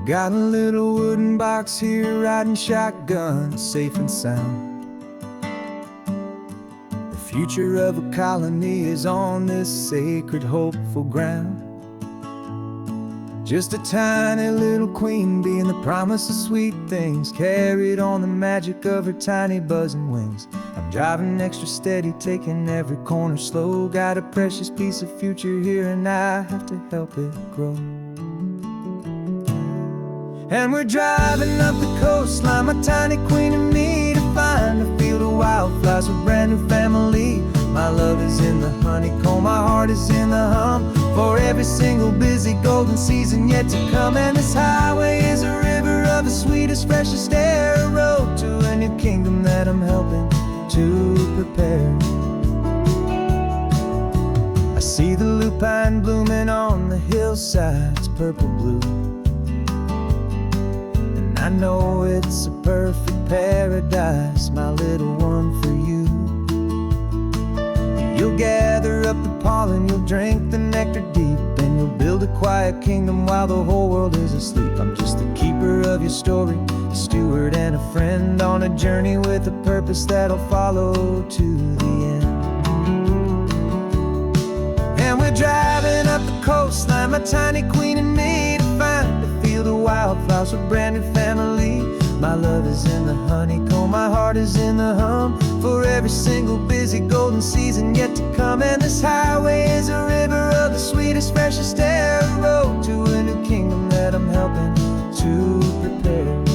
Got a little wooden box here, riding shotgun, safe and sound. The future of a colony is on this sacred, hopeful ground. Just a tiny little queen bee and the promise of sweet things, carried on the magic of her tiny buzzing wings. I'm driving extra steady, taking every corner slow. Got a precious piece of future here and I have to help it grow. And we're driving up the coastline, my tiny queen and me, to find a field of wildflowers with brand new family. My love is in the honeycomb, my heart is in the hum, for every single busy golden season yet to come. And this highway is a river of the sweetest, freshest air, a road to a new kingdom that I'm helping to prepare. I see the lupine blooming on the hillsides, purple blue, and I know it's a perfect paradise, my little one, for you. You'll gather up the pollen, you'll drink the nectar deep, and you'll build a quiet kingdom while the whole world is asleep. I'm just the keeper of your story, a steward and a friend, on a journey with a purpose that'll follow to the end. And we're driving up the coastline, my tiny queen and me, to find a field of wildflowers with brand new family. My love is in the honeycomb, my heart is in the hum, for every single busy golden season yet to come. And this highway is a river of the sweetest, freshest air, a road to a new kingdom that I'm helping to prepare.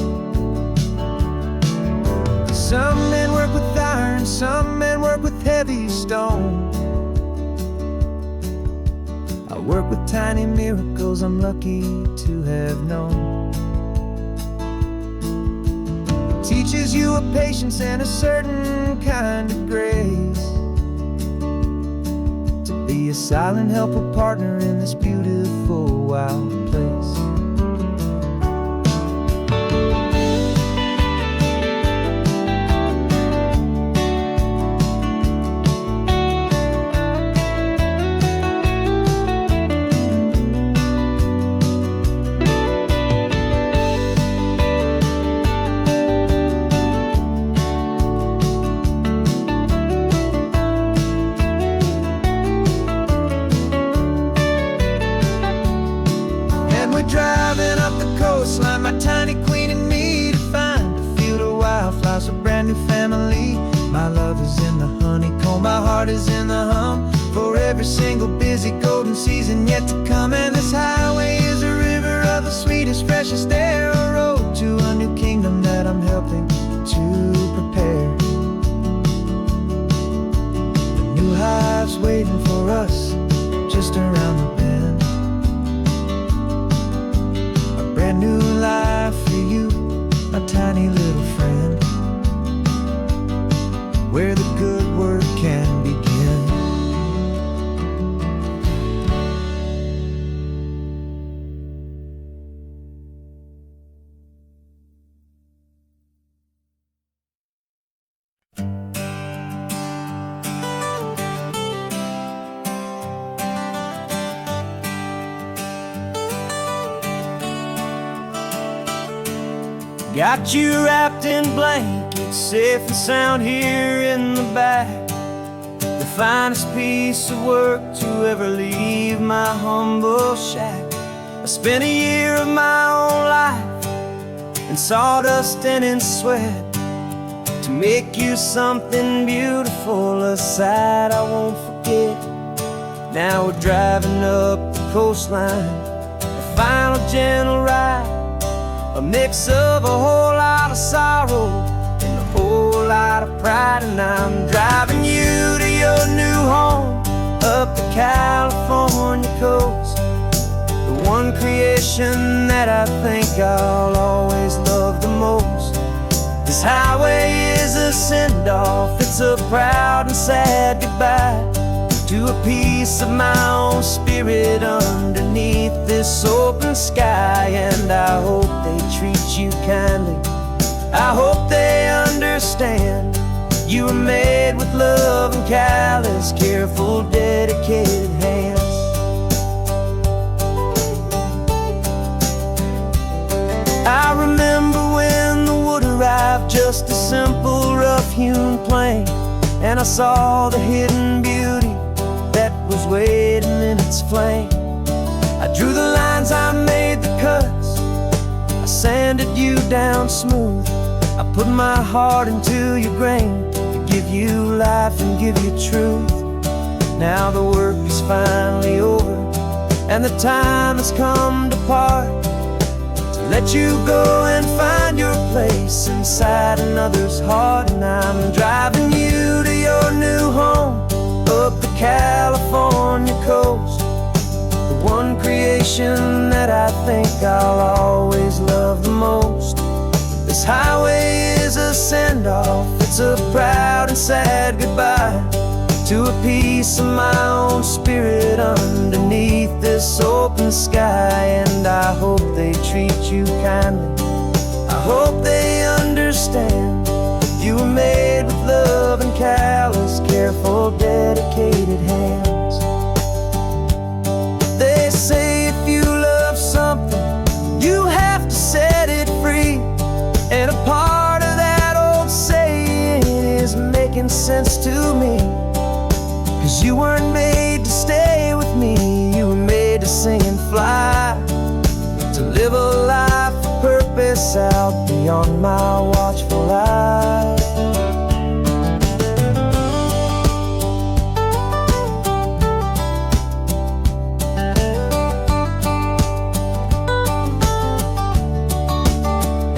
Some men work with iron, some men work with heavy stone. I work with tiny miracles I'm lucky to have known. Teaches you a patience and a certain kind of grace, to be a silent, helpful partner in this beautiful, wild place. Driving up the coastline, my tiny queen and me, to find a field of wildflowers, a brand new family. My love is in the honeycomb, my heart is in the hum, for every single busy golden season yet to come. And this highway is a river of the sweetest, freshest air, a road to a new kingdom that I'm helping to prepare. The new hive's waiting for us just around the bend. Brand new life for you, my tiny little friend, where the good work can begin. Got you wrapped in blankets, safe and sound here in the back. The finest piece of work to ever leave my humble shack. I spent a year of my own life in sawdust and in sweat, to make you something beautiful, a sight I won't forget. Now we're driving up the coastline, a final gentle ride, a mix of a whole lot of sorrow and a whole lot of pride. And I'm driving you to your new home, up the California coast, the one creation that I think I'll always love the most. This highway is a send-off, it's a proud and sad goodbye to a piece of my own spirit underneath this open sky. And I hope they treat you kindly, I hope they understand you were made with love and callous, careful, dedicated hands. I remember when the wood arrived, just a simple rough-hewn plank, and I saw the hidden beauty that was waiting in its flame. I drew the lines, I made the cuts, I sanded you down smooth. I put my heart into your grain to give you life and give you truth. Now the work is finally over, and the time has come to part, to let you go and find your place inside another's heart. And I'm driving you to your new home up the California coast, the one creation that I think I'll always love the most. This highway is a send-off, it's a proud and sad goodbye to a piece of my own spirit underneath this open sky. And I hope they treat you kindly, I hope they understand you were made with love and callous, careful, dedicated hands. They say if you love something, you have to set it free, and a part of that old saying is making sense to me. 'Cause you weren't made to stay with me, you were made to sing and fly, to live a life of purpose out beyond my watchful eye.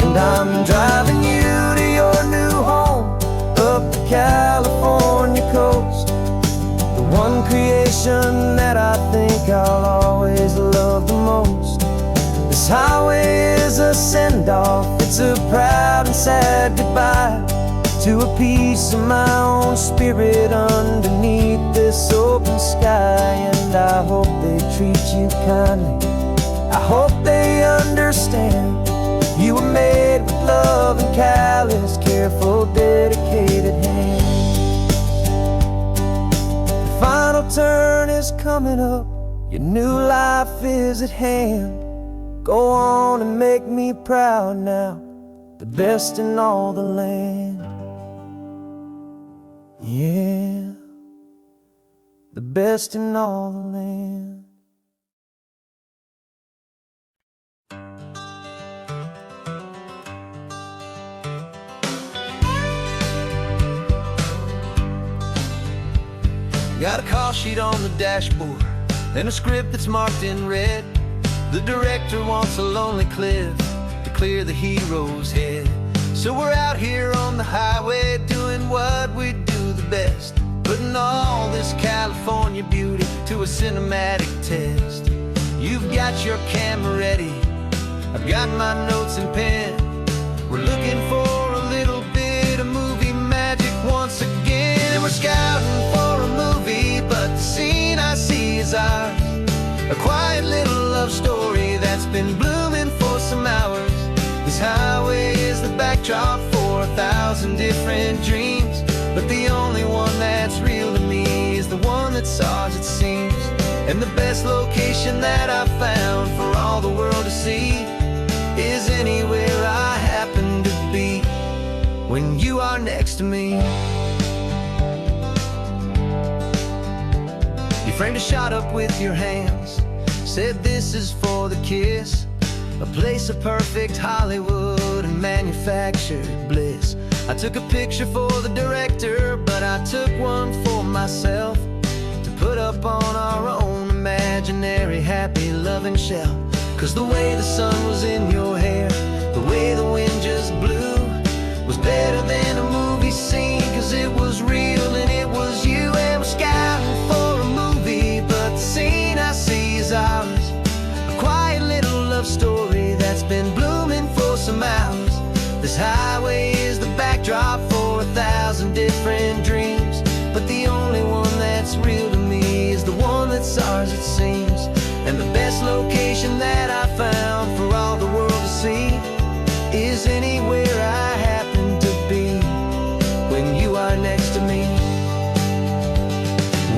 And I'm driving you to your new home up the California coast, the one creation that I think I'll always love the most. This highway is a send-off, it's a proud and sad goodbye to a piece of my own spirit underneath this open sky. And I hope they treat you kindly, I hope they understand you were made with love and callous, careful, dedicated hands. The final turn is coming up, your new life is at hand. Go on and make me proud now, the best in all the land. Yeah, the best in all the land. Got a call sheet on the dashboard and a script that's marked in red. The director wants a lonely cliff to clear the hero's head. So we're out here on the highway doing what we do the best, putting all this California beauty to a cinematic test. You've got your camera ready, I've got my notes and pen. We're looking for a little bit of movie magic once again. And we're scouting for a movie, but the scene I see is ours, a quiet little love story that's been blooming for some hours. This highway is the backdrop for 1,000 different dreams, but the only one that's real to me is the one that's ours, it seems. And the best location that I've found for all the world to see is anywhere I happen to be when you are next to me. You framed a shot up with your hands, said this is for the kiss, a place of perfect Hollywood and manufactured bliss. I took a picture for the director, but I took one for myself to put up on our own imaginary happy loving shelf. 'Cause the way the sun was in your hair, the way the wind just blew, was better than a movie scene, 'cause it was real and it was you. And we're scouting for a movie, but the scene I see is ours, a quiet little love story that's been blooming for some hours. This highway is the backdrop for 1,000 different dreams, but the only one that's real to me is the one that's ours, it seems. And the best location that I found for all the world to see is anywhere I happen to be when you are next to me.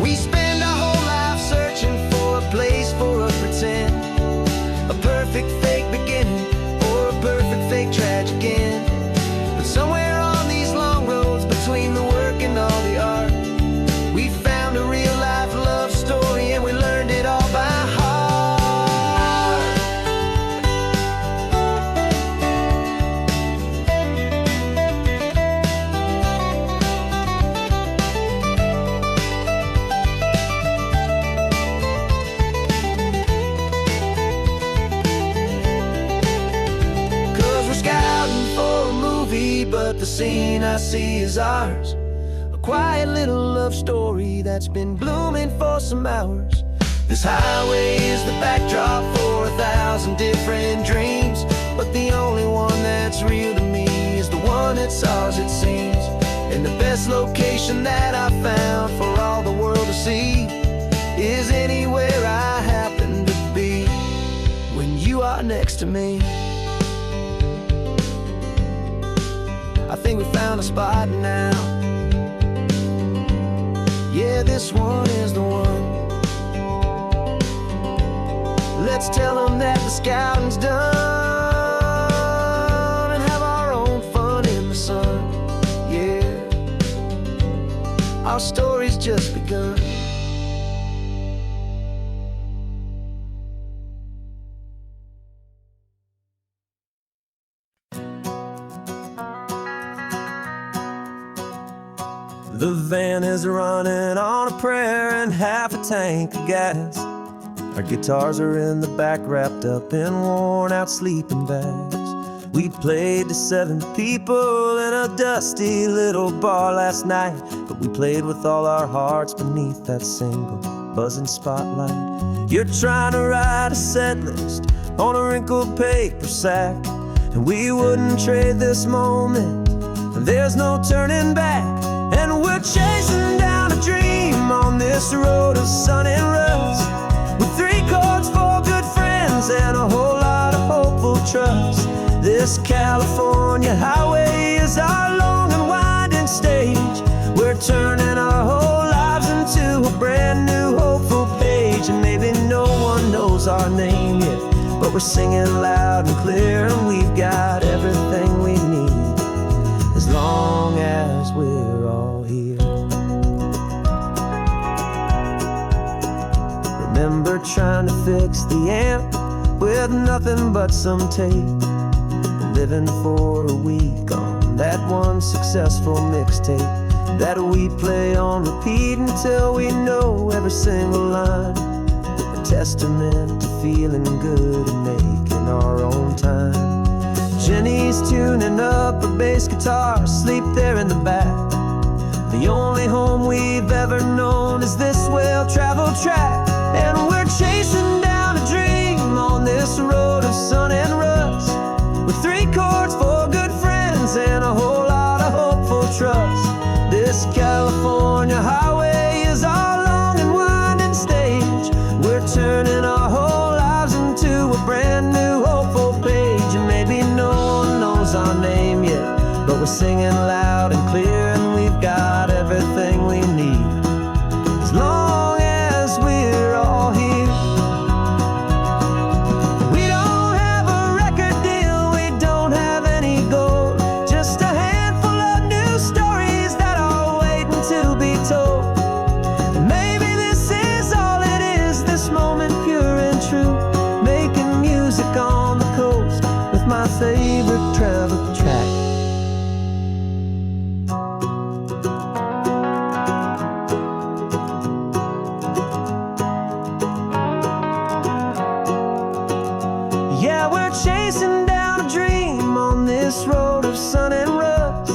We spend our whole life searching for a place for a pretend, a perfect fake beginning or a perfect movie, but the scene I see is ours. A quiet little love story that's been blooming for some hours. This highway is the backdrop for 1,000 different dreams, but the only one that's real to me is the one that's ours, it seems. And the best location that I found for all the world to see is anywhere I happen to be when you are next to me. I think we found a spot now. Yeah, this one is the one. Let's tell them that the scouting's done and have our own fun in the sun. Yeah, our story's just begun. The van is running on a prayer and half a tank of gas. Our guitars are in the back, wrapped up in worn-out sleeping bags. We played to 7 people in a dusty little bar last night, but we played with all our hearts beneath that single buzzing spotlight. You're trying to write a set list on a wrinkled paper sack, and we wouldn't trade this moment. There's no turning back. And we're chasing down a dream on this road of sun and rust, with 3 chords for good friends and a whole lot of hopeful trust. This California highway is our long and winding stage. We're turning our whole lives into a brand new hopeful page. And maybe no one knows our name yet, but we're singing loud and clear, and we've got everything we need as long as we're all here. Remember trying to fix the amp with nothing but some tape, living for a week on that one successful mixtape that we play on repeat until we know every single line. A testament to feeling good and making our own time. Jenny's tuning up her bass guitar, asleep there in the back. The only home we've ever known is this well-traveled track. And we're chasing down a dream on this road of sun and rust, with 3 chords for good friends and a whole lot of hopeful trust. This California highway is our long and winding stage. We're turning our whole lives into a brand new hopeful page. And maybe no one knows our name yet, but we're singing loud and clear, and we've got everything we need as long as we're all here. We don't have a record deal, we don't have any gold, just a handful of new stories that are waiting to be told. And maybe this is all it is, this moment pure and true, making music on the coast with my favorite travel track. Yeah, we're chasing down a dream on this road of sun and rust,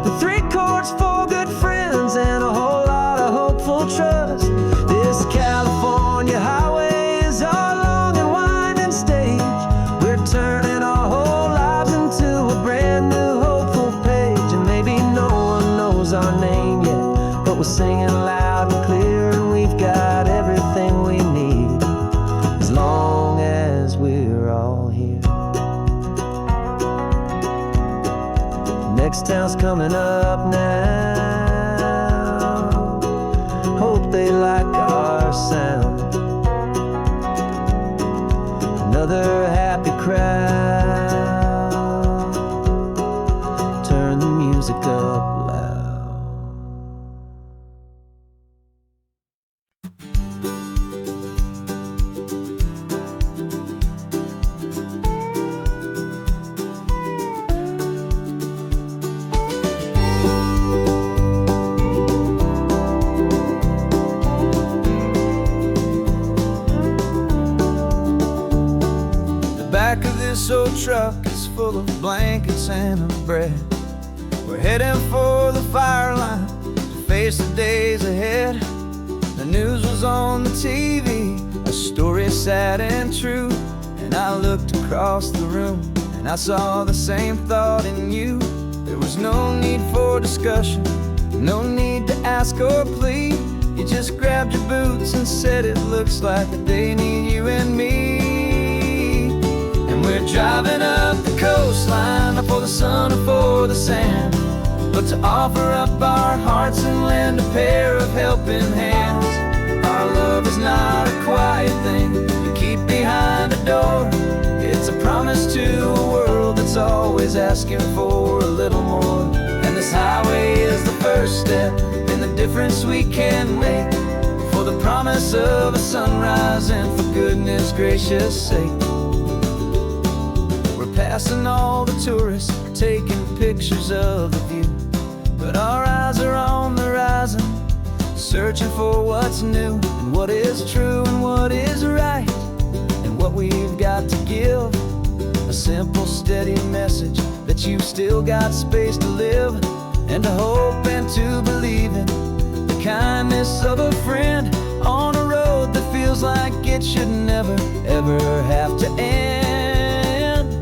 with 3 chords for good friends and a whole lot of hopeful trust. This California highway is our long and winding stage. We're turning our whole lives into a brand new hopeful page. And maybe no one knows our name yet, but we're singing loud and clear, and we've got everything we need as long as we're all here. Next town's coming up now, hope they like our sound. Another happy crowd, turn the music up loud. The back of this old truck is full of blankets and of bread. We're heading for the fire line to face the days ahead. The news was on the TV, a story sad and true. And I looked across the room and I saw the same thought in you. There was no need for discussion, no need to ask or plead. You just grabbed your boots and said it looks like they need you and me. And we're driving up the coastline, not for the sun or for the sand, but to offer up our hearts and lend a pair of helping hands. Our love is not a quiet thing you keep behind a door. It's a promise to a world that's always asking for a little more. And this highway is the first step in the difference we can make, for the promise of a sunrise and for goodness gracious sake. We're passing all the tourists, taking pictures of the view, but our eyes are on the horizon, searching for what's new and what is true and what is right, and what we've got to give. A simple, steady message that you've still got space to live, and to hope and to believe in the kindness of a friend on a road that feels like it should never, ever have to end.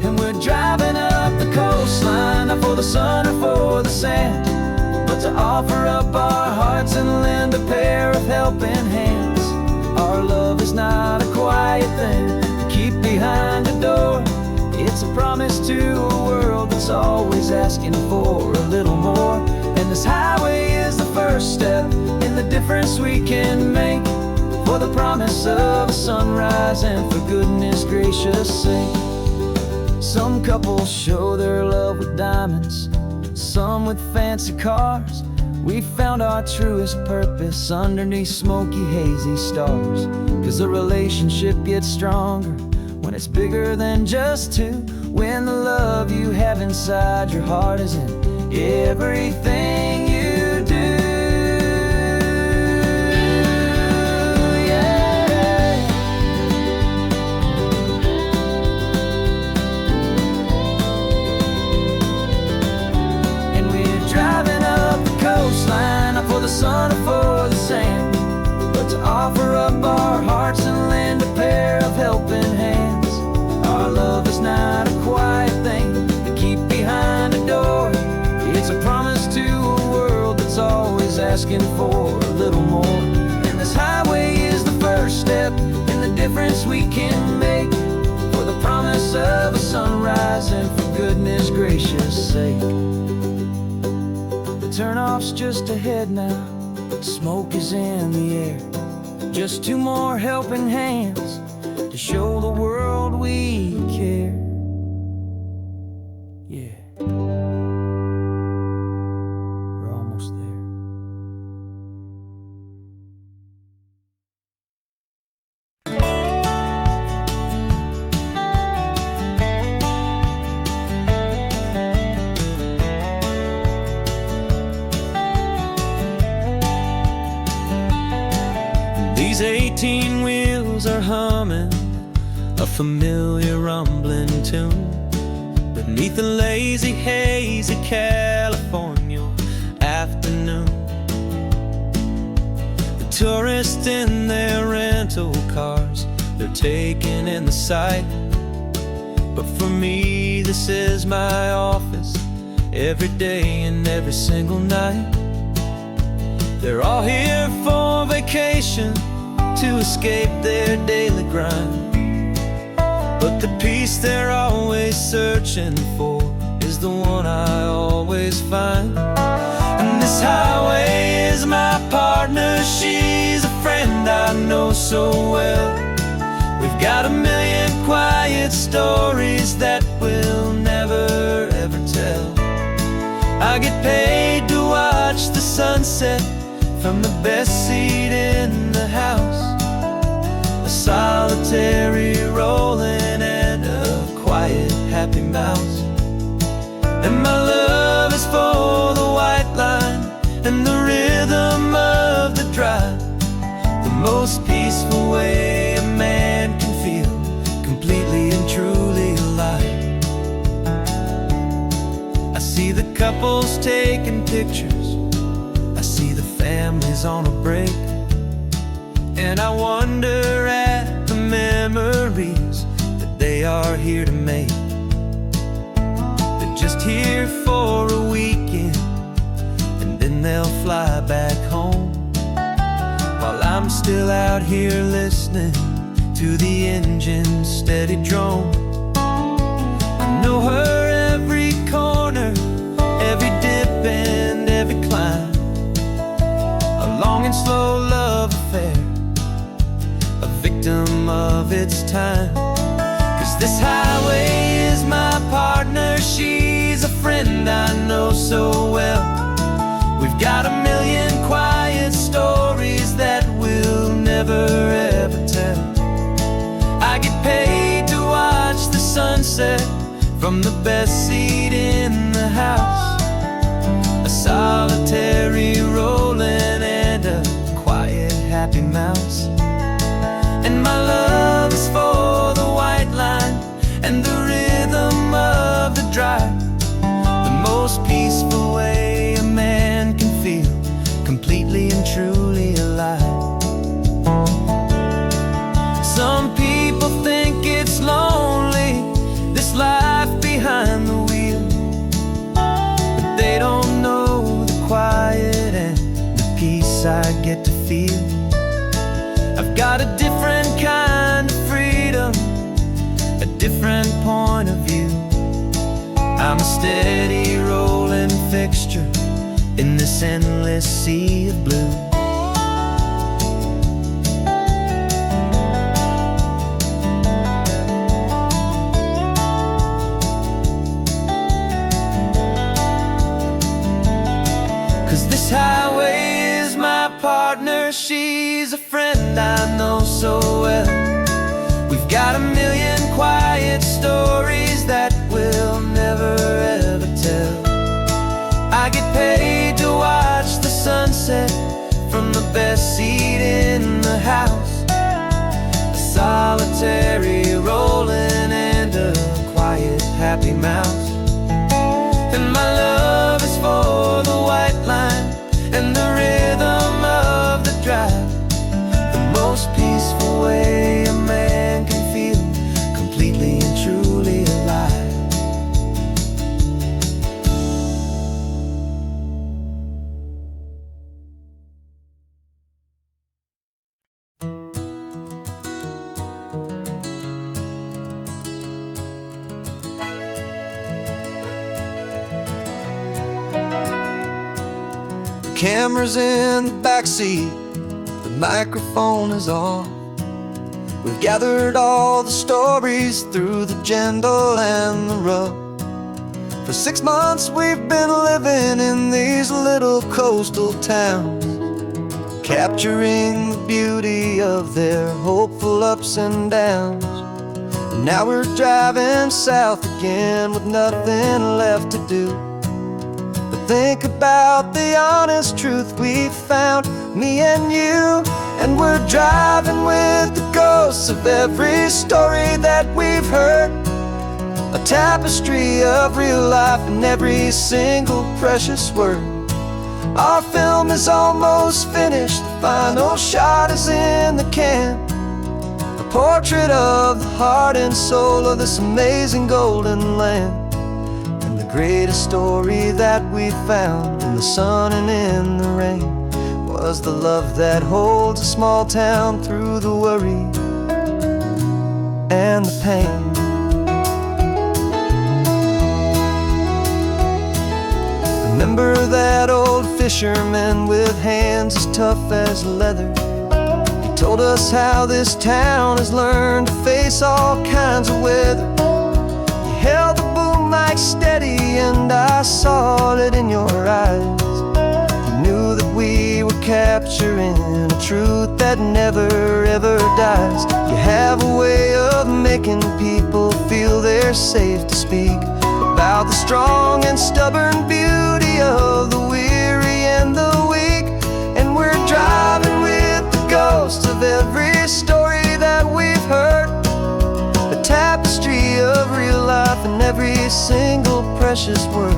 And we're driving up the coastline, not for the sun or for the sand, but to offer up our hearts and lend a pair of helping hands. Our love is not a quiet thing to keep behind a door. It's a promise to a world that's always asking for a little more. And this highway is the first step in the difference we can make, for the promise of a sunrise and for goodness gracious sake. Some couples show their love with diamonds, some with fancy cars. We found our truest purpose underneath smoky, hazy stars. 'Cause the relationship gets stronger when it's bigger than just two, when the love you have inside your heart is in everything you do. Yeah. And we're driving up the coastline, not for the sun or for the sand, but to offer up our hearts and lend a pair of helping hands. Our love is not a quiet thing to keep behind a door. It's a promise to a world that's always asking for a little more. And this highway is the first step in the difference we can make, for the promise of a sunrise and for goodness gracious sake. The turnoff's just ahead now, smoke is in the air. Just two more helping hands to show the world we care. Yeah, we're almost there. These 18 wheels are humming a familiar rumbling tune beneath the lazy, hazy California afternoon. The tourists in their rental cars, they're taking in the sight. But for me, this is my office, every day and every single night. They're all here for vacation, to escape their daily grind. But the peace they're always searching for is the one I always find. And this highway is my partner, she's a friend I know so well. We've got a million quiet stories that we'll never ever tell. I get paid to watch the sunset from the best seat in the house, a solitary rolling and a quiet happy mouse. And my love is for the white line and the rhythm of the drive, the most peaceful way a man can feel completely and truly alive. I see the couples taking pictures, I see the families on a break, and I wonder at the memories that they are here to make. They're just here for a weekend, and then they'll fly back home, while I'm still out here listening to the engine's steady drone. I know her every corner, every dip and every climb, a long and slow love affair, a victim of its time. 'Cause this highway is my partner, she's a friend I know so well. We've got a million quiet stories that we'll never ever tell. I get paid to watch the sunset from the best seat in the house, a solitary rolling and a quiet happy mouse. And my love is for the white line and the rhythm of the drive, the most peaceful way a man can feel completely and truly alive. Some people think it's lonely, this life behind the wheel, but they don't know the quiet and the peace I get to feel. I've got a different kind of freedom, a different point of view. I'm a steady rolling fixture in this endless sea of blue. Highway is my partner, she's a friend I know so well. We've got a million quiet stories that we'll never ever tell. I get paid to watch the sunset from the best seat in the house, a solitary rolling and a quiet happy mouse. And my love is for the white line and the rhythm of the drive, the most peaceful way a man can feel completely and truly alive. Camera's in the backseat, the microphone is on. We've gathered all the stories through the gentle and the rough. For 6 months we've been living in these little coastal towns, capturing the beauty of their hopeful ups and downs. And now we're driving south again with nothing left to do. Think about the honest truth we found, me and you. And we're driving with the ghosts of every story that we've heard, a tapestry of real life and every single precious word. Our film is almost finished, the final shot is in the can, a portrait of the heart and soul of this amazing golden land. Greatest story that we found in the sun and in the rain was the love that holds a small town through the worry and the pain. Remember that old fisherman with hands as tough as leather? He told us how this town has learned to face all kinds of weather. You held the boom mic steady and I saw it in your eyes. You knew that we were capturing a truth that never ever dies. You have a way of making people feel they're safe to speak about the strong and stubborn beauty of the weary and the weak. And we're driving with the ghosts of every story that we've heard, a tapestry of real life and every single precious word.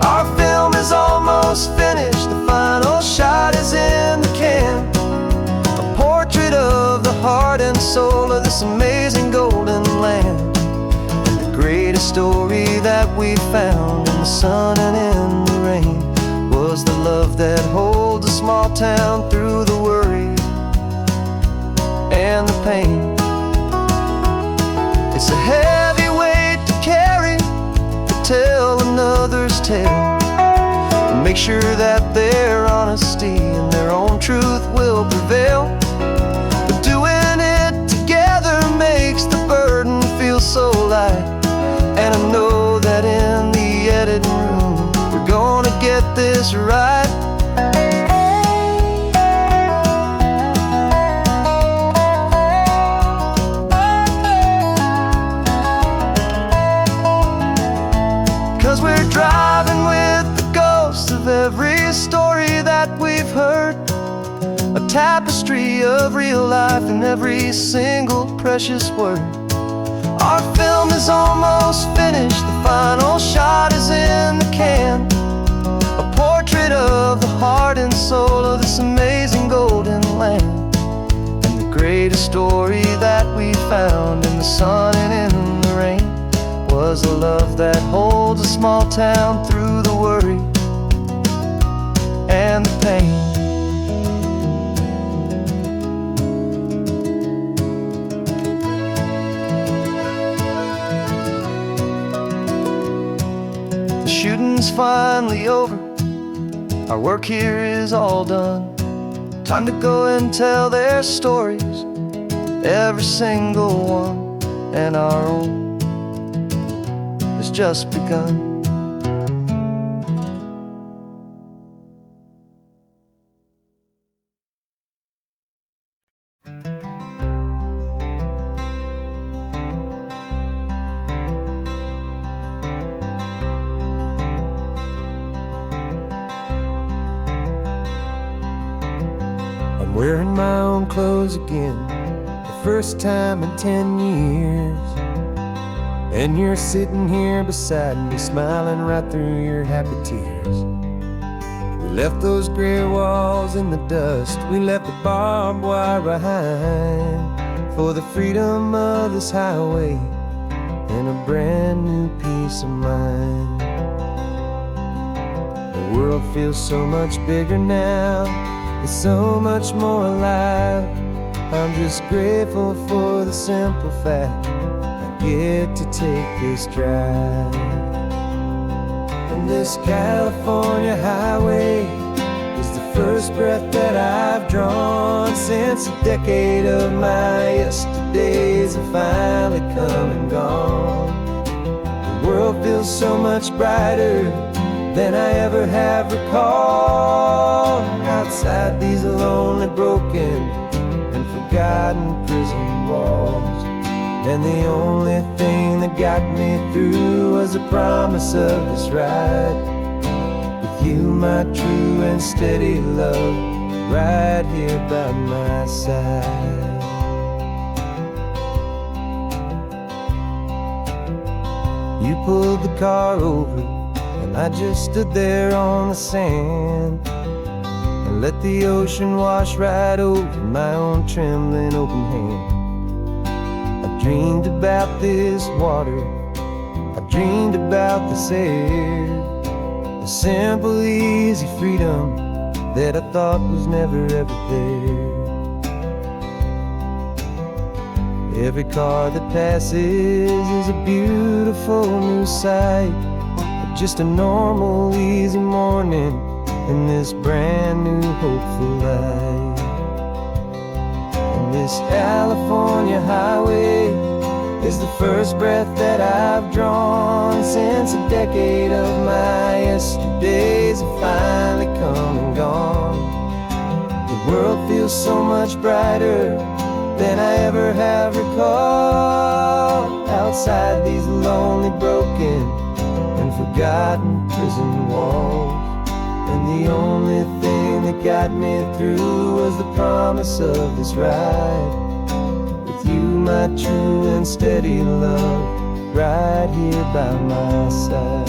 Our film is almost finished, the final shot is in the can. A portrait of the heart and soul of this amazing golden land. And the greatest story that we found in the sun and in the rain was the love that holds a small town through the worry and the pain. It's a heavy weight to carry, to tell another's tale, and make sure that their honesty and their own truth will prevail. But doing it together makes the burden feel so light. And I know that in the editing room we're gonna get this right. 'Cause we're driving with the ghosts of every story that we've heard, a tapestry of real life in every single precious word. Our film is almost finished, the final shot is in the can. A portrait of the heart and soul of this amazing golden land. And the greatest story that we found in the sun and in the rain was a love that holds a small town through the worry and the pain. The shooting's finally over, our work here is all done. Time to go and tell their stories, every single one, and our own has just begun. I'm wearing my own clothes again, the first time in 10 years. And you're sitting here beside me, smiling right through your happy tears. We left those gray walls in the dust, we left the barbed wire behind, for the freedom of this highway and a brand new peace of mind. The world feels so much bigger now, it's so much more alive. I'm just grateful for the simple fact get to take this drive. And this California highway is the first breath that I've drawn since a decade of my yesterdays have finally come and gone. The world feels so much brighter than I ever have recalled. Outside these lonely, broken, and forgotten prison walls. And the only thing that got me through was the promise of this ride with you, my true and steady love, right here by my side. You pulled the car over and I just stood there on the sand and let the ocean wash right over my own trembling open hand. Dreamed about this water, I dreamed about this air, the simple, easy freedom that I thought was never ever there. Every car that passes is a beautiful new sight, but just a normal, easy morning in this brand new, hopeful life. And this California highway is the first breath that I've drawn since a decade of my yesterdays have finally come and gone. The world feels so much brighter than I ever have recalled. Outside these lonely, broken, and forgotten prison walls. And the only thing that got me through was the promise of this ride with you, my true and steady love, right here by my side.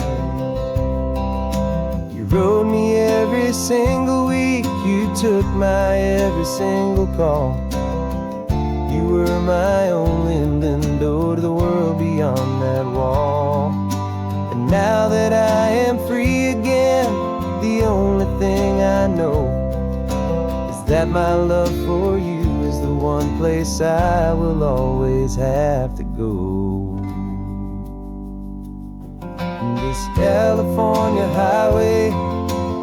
rode me every single week, you took my every single call. You were my only window to the world beyond that wall. And now that I am free again, the only thing I know is that my love for you is the one place I will always have to go. This California highway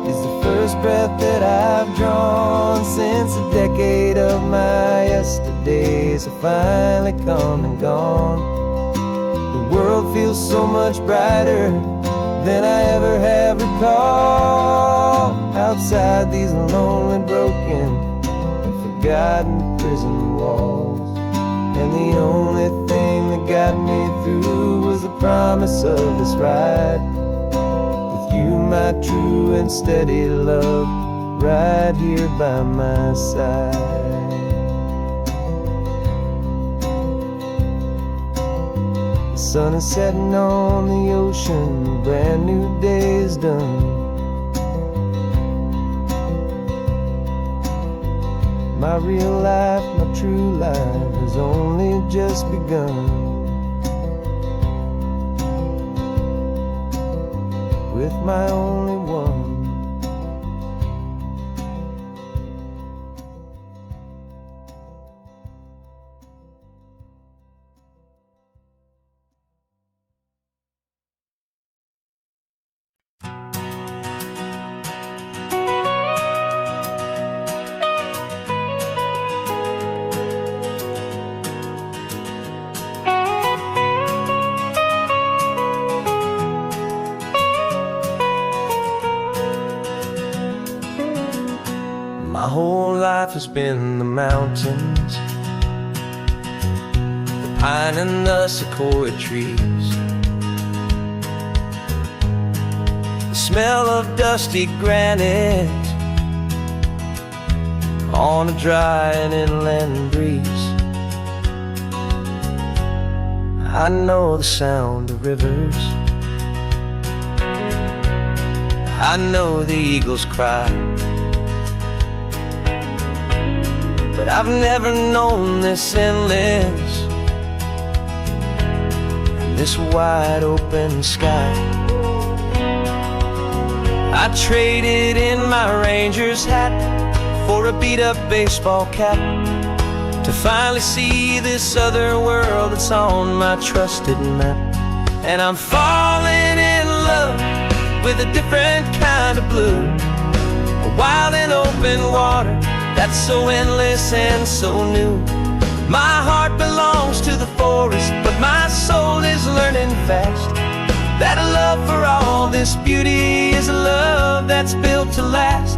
is the first breath that I've drawn since a decade of my yesterdays have finally come and gone. The world feels so much brighter than I ever have recalled. Outside these lonely, broken, and forgotten prison walls. And the only thing that got me through was the promise of this ride with you, my true and steady love, right here by my side. The sun is setting on the ocean, a brand new day is done. My real life, my true life has only just begun. With my only one. My whole life has been the mountains, the pine and the sequoia trees, the smell of dusty granite on a dry and inland breeze. I know the sound of rivers, I know the eagles cry, but I've never known this endless and this wide open sky. I traded in my Ranger's hat for a beat-up baseball cap to finally see this other world that's on my trusted map. And I'm falling in love with a different kind of blue, a wild and open water that's so endless and so new. My heart belongs to the forest, but my soul is learning fast that a love for all this beauty is a love that's built to last.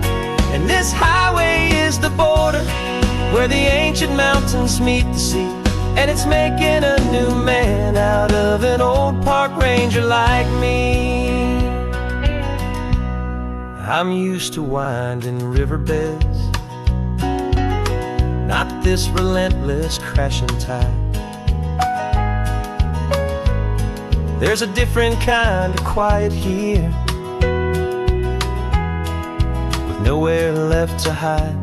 And this highway is the border where the ancient mountains meet the sea, and it's making a new man out of an old park ranger like me. I'm used to winding riverbeds, not this relentless crashing tide. There's a different kind of quiet here, with nowhere left to hide.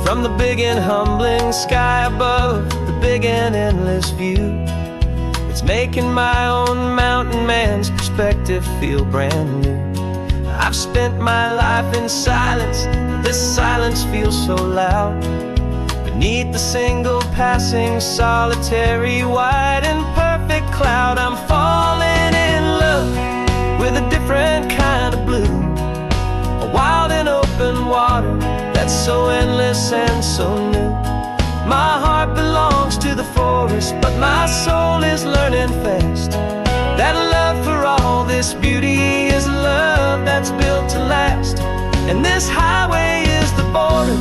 From the big and humbling sky above, the big and endless view, it's making my own mountain man's perspective feel brand new. I've spent my life in silence, this silence feels so loud. Beneath the single passing solitary white and perfect cloud, I'm falling in love with a different kind of blue, a wild and open water that's so endless and so new. My heart belongs to the forest, but my soul is learning fast that love for all this beauty is a love that's built to last. And this highway is the border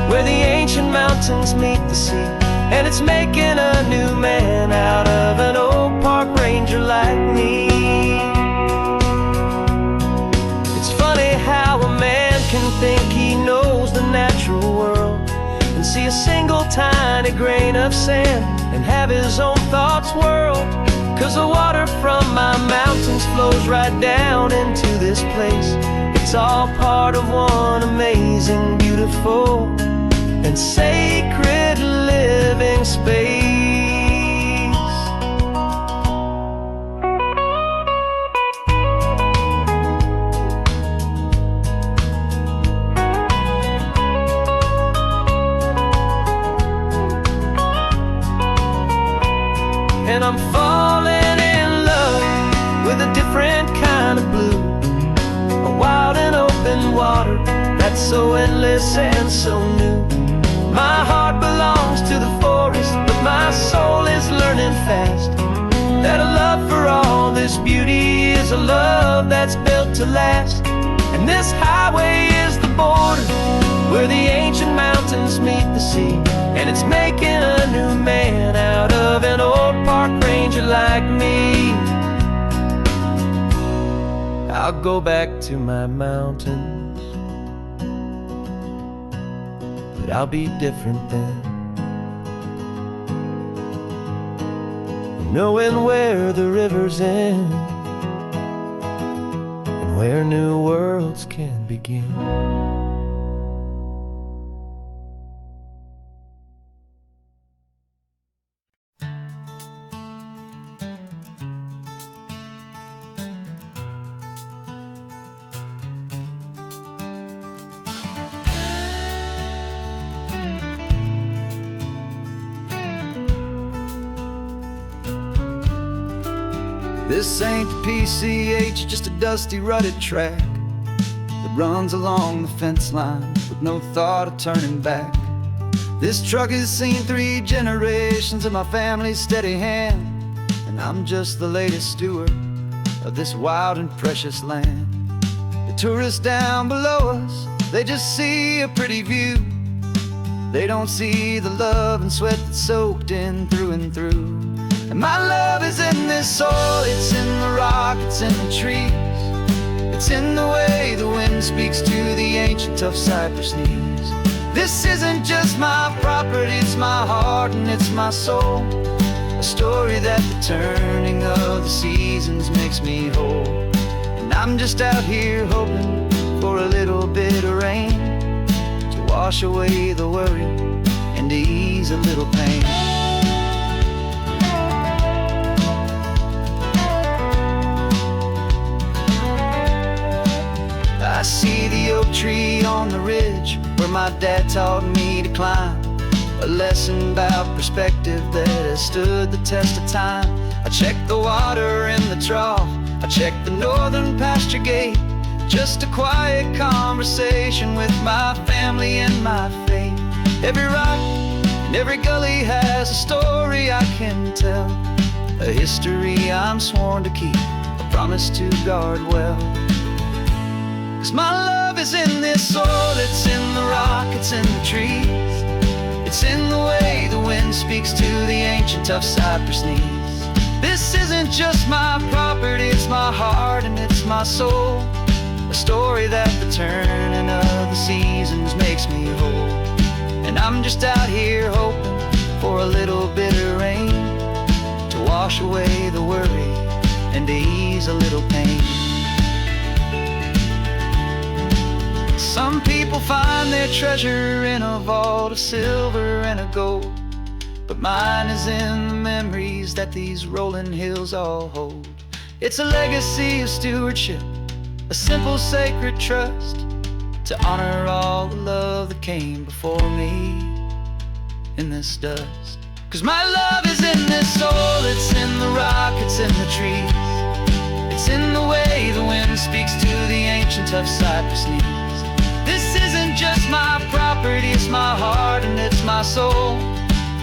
where the ancient mountains meet the sea, and it's making a new man out of an old park ranger like me. It's funny how a man can think he knows the natural world and see a single tiny grain of sand and have his own thoughts whirl, 'cause the water from my mountains flows right right down into this place. It's all part of one amazing, beautiful, and sacred living space. And I'm falling in love with a different kind of blue, a wild and open water that's so endless and so new. My heart belongs to the forest, but my soul is learning fast that a love for all this beauty is a love that's built to last. And this highway is the border where the ancient mountains meet the sea, and it's making a new man out of an old park ranger like me. I'll go back to my mountains, but I'll be different then, knowing where the rivers end and where new worlds can begin. This ain't the PCH, just a dusty, rutted track that runs along the fence line with no thought of turning back. This truck has seen 3 generations of my family's steady hand, and I'm just the latest steward of this wild and precious land. The tourists down below us, they just see a pretty view. They don't see the love and sweat that's soaked in through and through. And my love is in this soil, it's in the rock, it's in the trees. It's in the way the wind speaks to the ancient tough cypress knees. This isn't just my property, it's my heart and it's my soul. A story that the turning of the seasons makes me whole. And I'm just out here hoping for a little bit of rain to wash away the worry and to ease a little pain. I see the oak tree on the ridge where my dad taught me to climb, a lesson about perspective that has stood the test of time. I check the water in the trough, I check the northern pasture gate, just a quiet conversation with my family and my faith. Every rock and every gully has a story I can tell, a history I'm sworn to keep, a promise to guard well. 'Cause my love is in this soil, it's in the rock, it's in the trees. It's in the way the wind speaks to the ancient tough cypress knees. This isn't just my property, it's my heart and it's my soul. A story that the turning of the seasons makes me whole. And I'm just out here hoping for a little bit of rain to wash away the worry and to ease a little pain. Some people find their treasure in a vault of silver and of gold, but mine is in the memories that these rolling hills all hold. It's a legacy of stewardship, a simple sacred trust, to honor all the love that came before me in this dust. 'Cause my love is in this soul, it's in the rock, it's in the trees. It's in the way the wind speaks to the ancient tough cypress knees. This isn't just my property, it's my heart and it's my soul.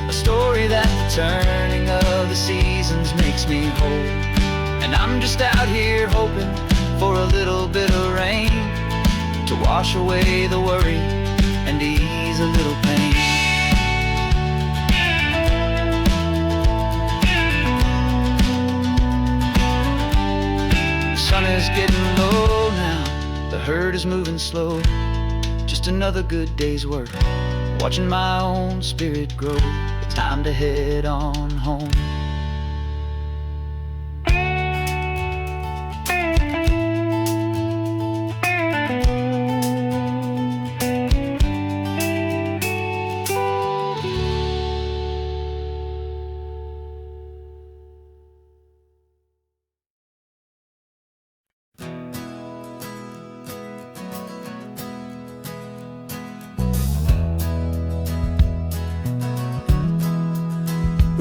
A story that the turning of the seasons makes me whole. And I'm just out here hoping for a little bit of rain to wash away the worry and ease a little pain. The sun is getting low now, the herd is moving slow. Just another good day's work, watching my own spirit grow. Time to head on home.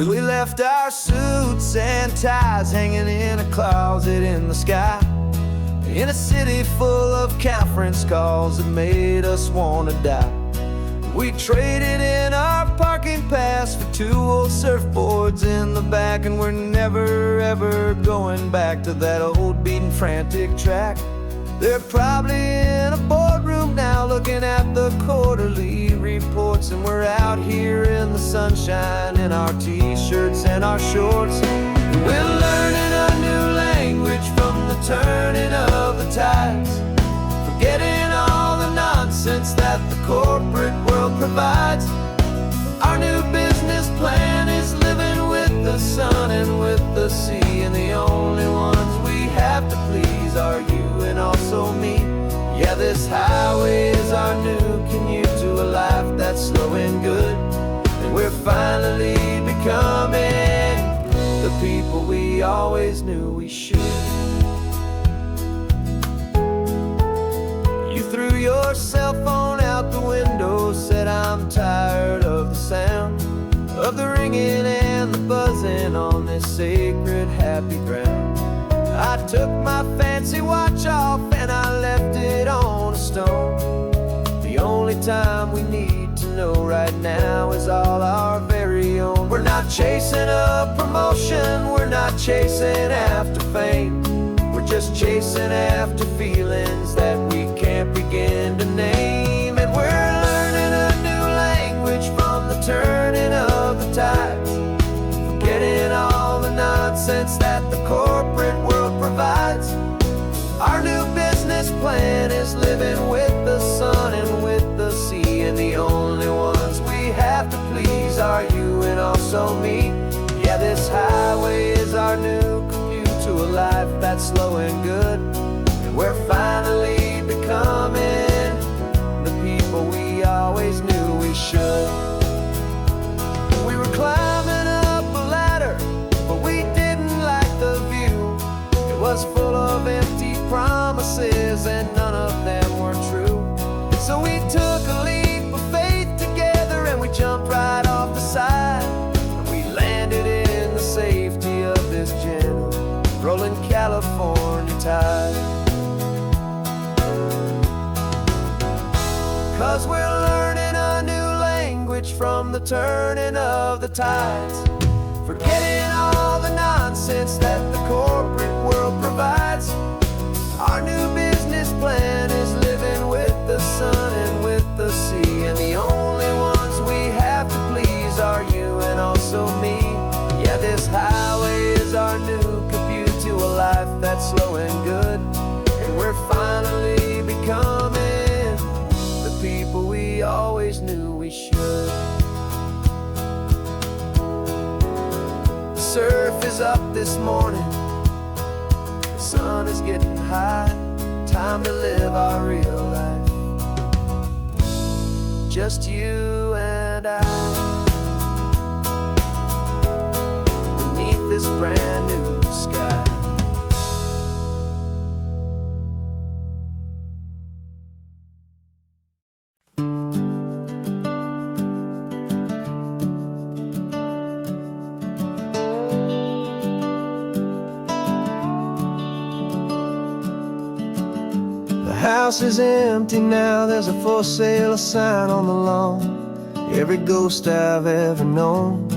We left our suits and ties hanging in a closet in the sky, in a city full of conference calls that made us wanna die. We traded in our parking pass for 2 old surfboards in the back, and we're never ever going back to that old beaten frantic track. They're probably in a boardroom now looking at the quarterly reports, and we're out here in the sunshine in our t-shirts and our shorts. We're learning a new language from the turning of the tides, forgetting all the nonsense that the corporate world provides. Our new business plan is living with the sun and with the sea, and the only ones we have to please are you and also me. Yeah, this highway is our new commute to a life that's slow and good, and we're finally becoming the people we always knew we should. You threw your cell phone out the window, said I'm tired of the sound of the ringing and the buzzing on this sacred happy ground. I took my fancy watch off and I left it on a stone. The only time we need to know right now is all our very own. We're not chasing a promotion, we're not chasing after fame, we're just chasing after feelings that we can't begin to name. And we're learning a new language from the turning of the tides, forgetting all the nonsense that the corporate world provides. Our new business plan is living with the sun and with the sea, and the only ones we have to please are you and also me. Yeah, this highway is our new commute to a life that's slow and good, and we're finally becoming the people we always knew we should. We were climbing up a ladder, but we didn't like the view. It was full of empty promises and none of them were true. So we took a leap of faith together and we jumped right off the side, and we landed in the safety of this gentle rolling California tide. 'Cause we're learning a new language from the turning of the tides, forgetting all the nonsense that the corporate world provides. Our new business plan is living with the sun and with the sea, and the only ones we have to please are you and also me. Yeah, this highway is our new commute to a life that's slow and good, and we're finally becoming the people we always knew we should. The surf is up this morning, the sun is getting high, time to live our real life, just you and I, beneath this brand new sky. The house is empty now, there's a for sale sign on the lawn. Every ghost I've ever known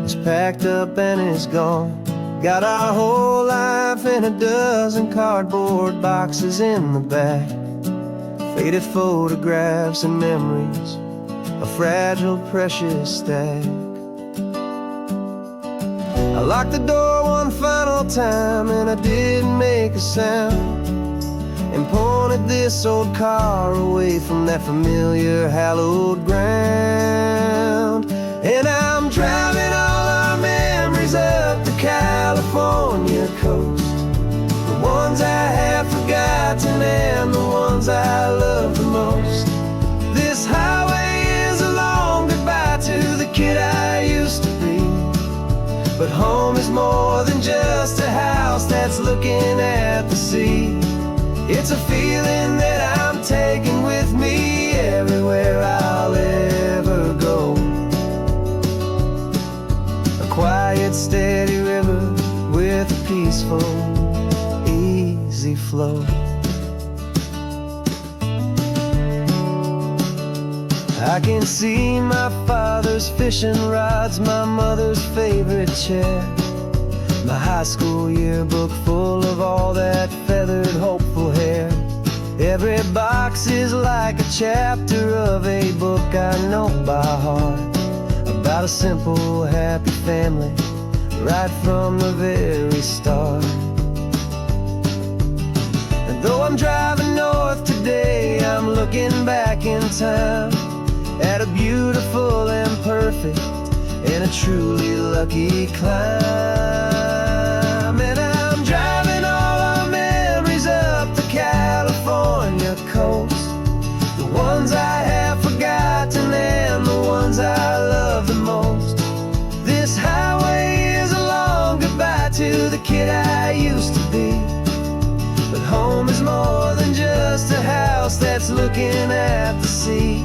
is packed up and is gone. Got our whole life in a dozen cardboard boxes in the back, faded photographs and memories, a fragile, precious stack. I locked the door one final time and I didn't make a sound, and pointed this old car away from that familiar hallowed ground. And I'm driving all our memories up the California coast, the ones I have forgotten and the ones I love the most. This highway is a long goodbye to the kid I used to be, but home is more than just a house that's looking at the sea. It's a feeling that I'm taking with me everywhere I'll ever go. A easy flow. I can see my father's fishing rods, my mother's favorite chair, my high school yearbook full of all that feathered, hopeful hair. Every box is like a chapter of a book I know by heart, about a simple, happy family, right from the very start. And though I'm driving north today, I'm looking back in time at a beautiful and perfect and a truly lucky climb. And I'm driving all our memories up the California coast, the ones I have forgotten and the ones I love the most. This highway is a long goodbye to the kid I used to be, but home is more than just a house that's looking at the sea.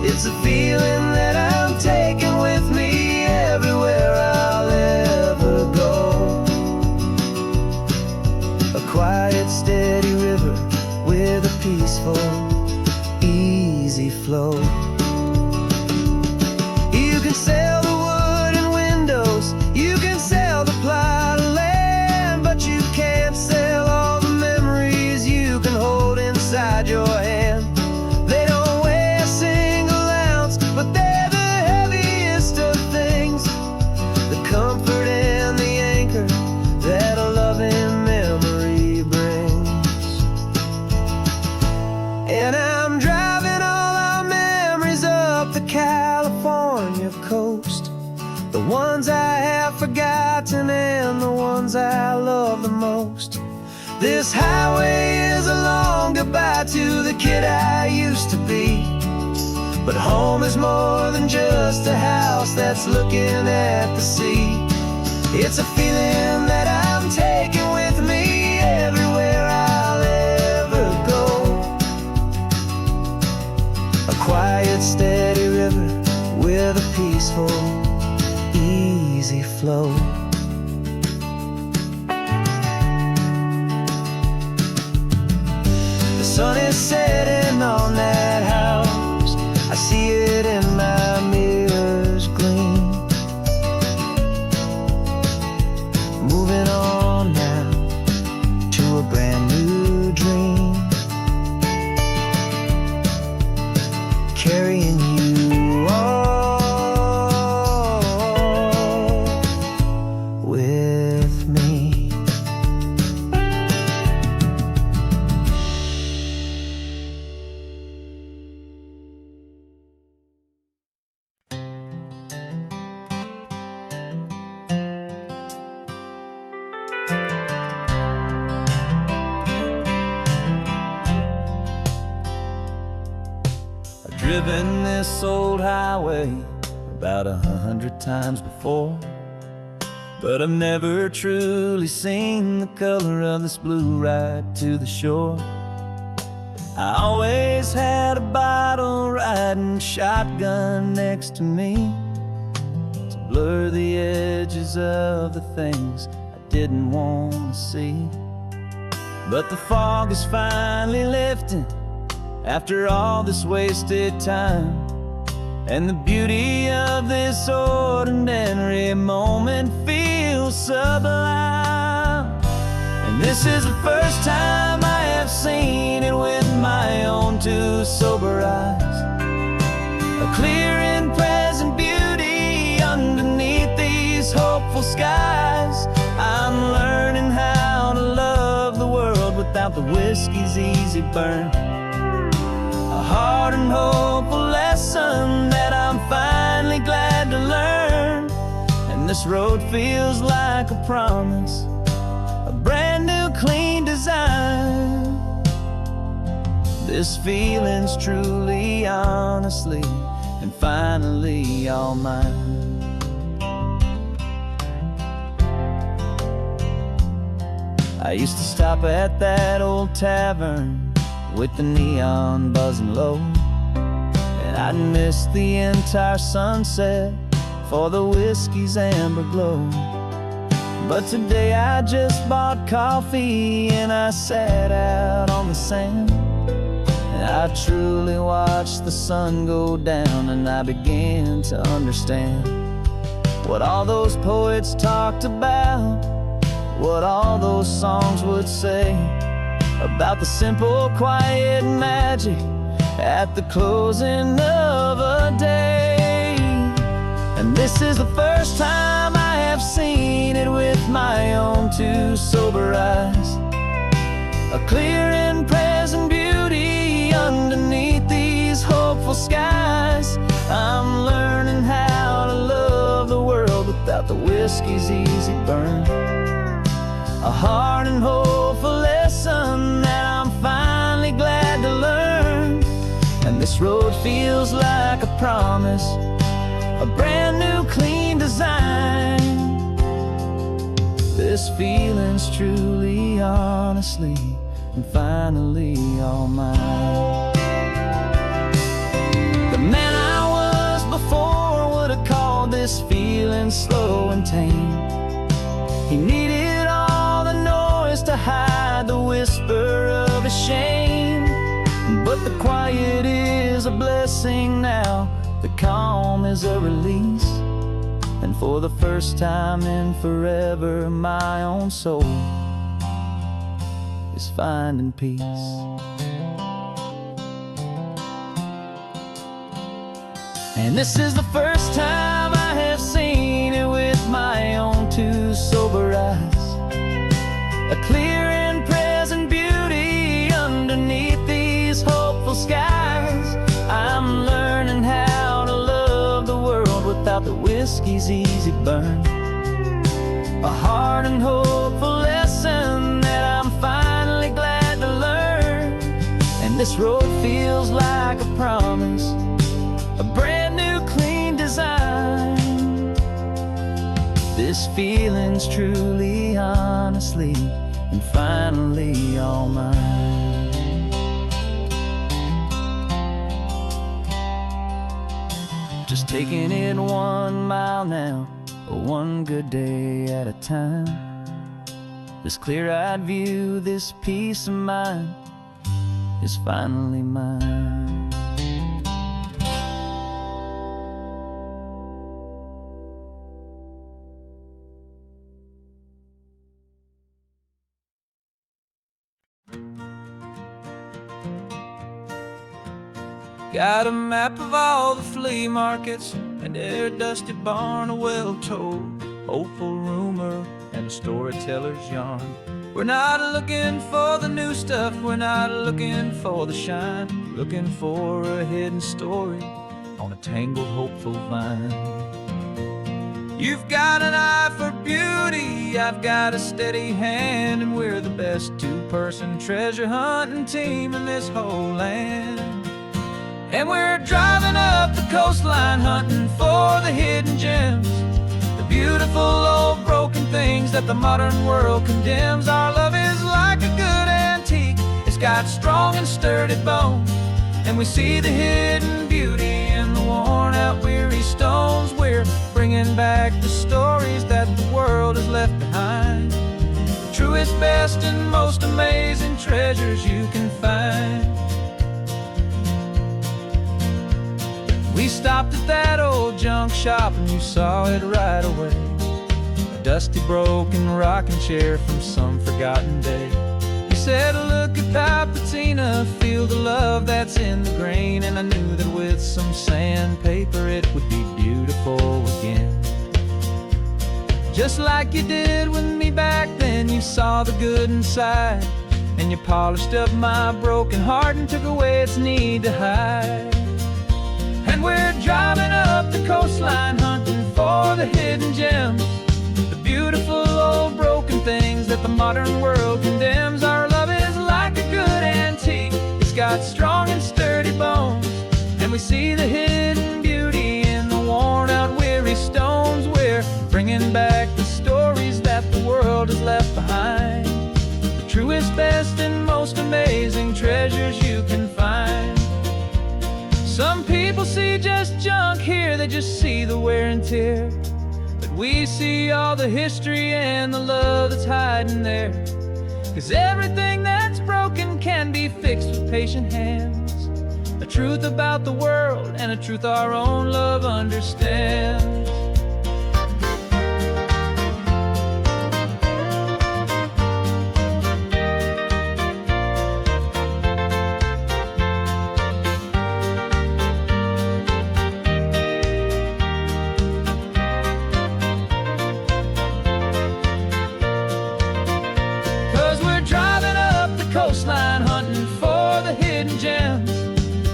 It's a feeling that I'm taking with me everywhere I'll ever go. A quiet, steady river with a peaceful, easy flow. You can sail the wood and windows, you can sail the plot of land, but you can't sail all the memories you can hold inside your hand. They don't weigh a single ounce, but they're the heaviest of things, the comfort and the anchor that a loving memory brings. And I'm driving all our memories up the California coast, the ones I have forgotten and the ones I love the most. This highway is a long goodbye to the kid I used to be, but home is more than just a house that's looking at the sea. It's a feeling that I'm taking with me everywhere I'll ever go. A quiet, steady river with a peaceful, easy flow. The sun is setting on that house, I see it in my mirror's gleam. Moving on now to a brand new dream, carrying you all with me. I've driven this old highway about 100 times before, but I've never truly seen the color of this blue right to the shore. I always had a bottle riding shotgun next to me to blur the edges of the things I didn't want to see. But the fog is finally lifting after all this wasted time, and the beauty of this ordinary moment feels sublime. And this is the first time I have seen it with my own two sober eyes, a clear and present beauty underneath these hopeful skies. I'm learning how to love the world without the whiskey's easy burn, a hard and hopeful lesson that I'm finally glad to learn. And this road feels like a promise, a brand new clean design. This feeling's truly, honestly, and finally all mine. I used to stop at that old tavern with the neon buzzing low, and I'd miss the entire sunset for the whiskey's amber glow. But today I just bought coffee and I sat out on the sand, and I truly watched the sun go down, and I began to understand what all those poets talked about, what all those songs would say about the simple, quiet magic at the closing of a day. And this is the first time I have seen it with my own two sober eyes, a clear and present beauty underneath these hopeful skies. I'm learning how to love the world without the whiskey's easy burn, a hard and hopeful lesson that I'm finally glad to learn. And this road feels like a promise, a brand new clean design. This feeling's truly, honestly, and finally all mine. The man I was before would have called this feeling slow and tame. He needed all the noise to hide the whisper of his shame. But the quiet is a blessing now, the calm is a release, and for the first time in forever my own soul is finding peace. And this is the first time I have seen it with my own two sober eyes, a clear and present beauty underneath these hopeful skies. I'm learning how to love the world without the whiskey's easy burn, a hard and hopeful lesson that I'm finally glad to learn. And this road feels like a promise, a brand new clean design. This feeling's truly, honestly, and finally all mine. Just taking it 1 mile now, one good day at a time. This clear-eyed view, this peace of mind is finally mine. Got a map of all the flea markets, and their dusty barn, a well-told hopeful rumor, and a storyteller's yarn. We're not looking for the new stuff, we're not looking for the shine, looking for a hidden story on a tangled hopeful vine. You've got an eye for beauty, I've got a steady hand, and we're the best two-person treasure hunting team in this whole land. And we're driving up the coastline hunting for the hidden gems, the beautiful old broken things that the modern world condemns. Our love is like a good antique, it's got strong and sturdy bones, and we see the hidden beauty in the worn out weary stones. We're bringing back the stories that the world has left behind, the truest, best, and most amazing treasures you can find. We stopped at that old junk shop and you saw it right away, a dusty broken rocking chair from some forgotten day. You said, look at that patina, feel the love that's in the grain, and I knew that with some sandpaper it would be beautiful again. Just like you did with me back then, you saw the good inside, and you polished up my broken heart and took away its need to hide. And we're driving up the coastline hunting for the hidden gems, the beautiful old broken things that the modern world condemns. Our love is like a good antique, it's got strong and sturdy bones, and we see the hidden beauty in the worn out weary stones. We're bringing back the stories that the world has left behind, the truest, best, and most amazing treasures you can find. Some people see just junk here, they just see the wear and tear, but we see all the history and the love that's hiding there. 'Cause everything that's broken can be fixed with patient hands. A truth about the world and a truth our own love understands. 'Cause we're driving up the coastline, hunting for the hidden gems,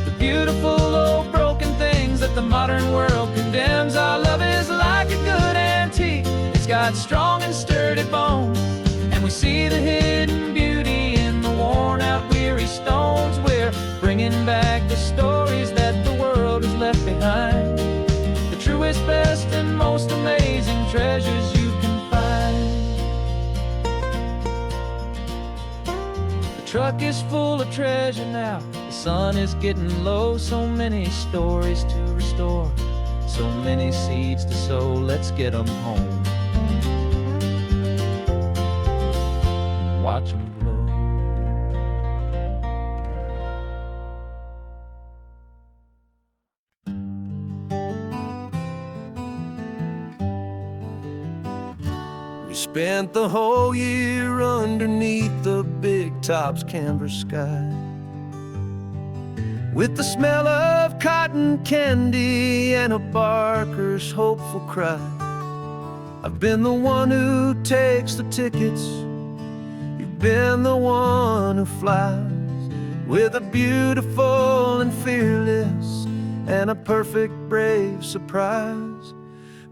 the beautiful old broken things that the modern world condemns. Our love is like a good antique, it's got strong and sturdy bones, and we see the hidden beauty in the worn out weary stones. We're bringing back the stories that the world has left behind, the truest, best, and most amazing treasures you can find. The truck is full of treasure now, the sun is getting low. So many stories to restore, so many seeds to sow. Let's get them home, watch them blow. We spent the whole year underneath the big top's canvas sky, with the smell of cotton candy and a barker's hopeful cry. I've been the one who takes the tickets, you've been the one who flies, with a beautiful and fearless and a perfect brave surprise.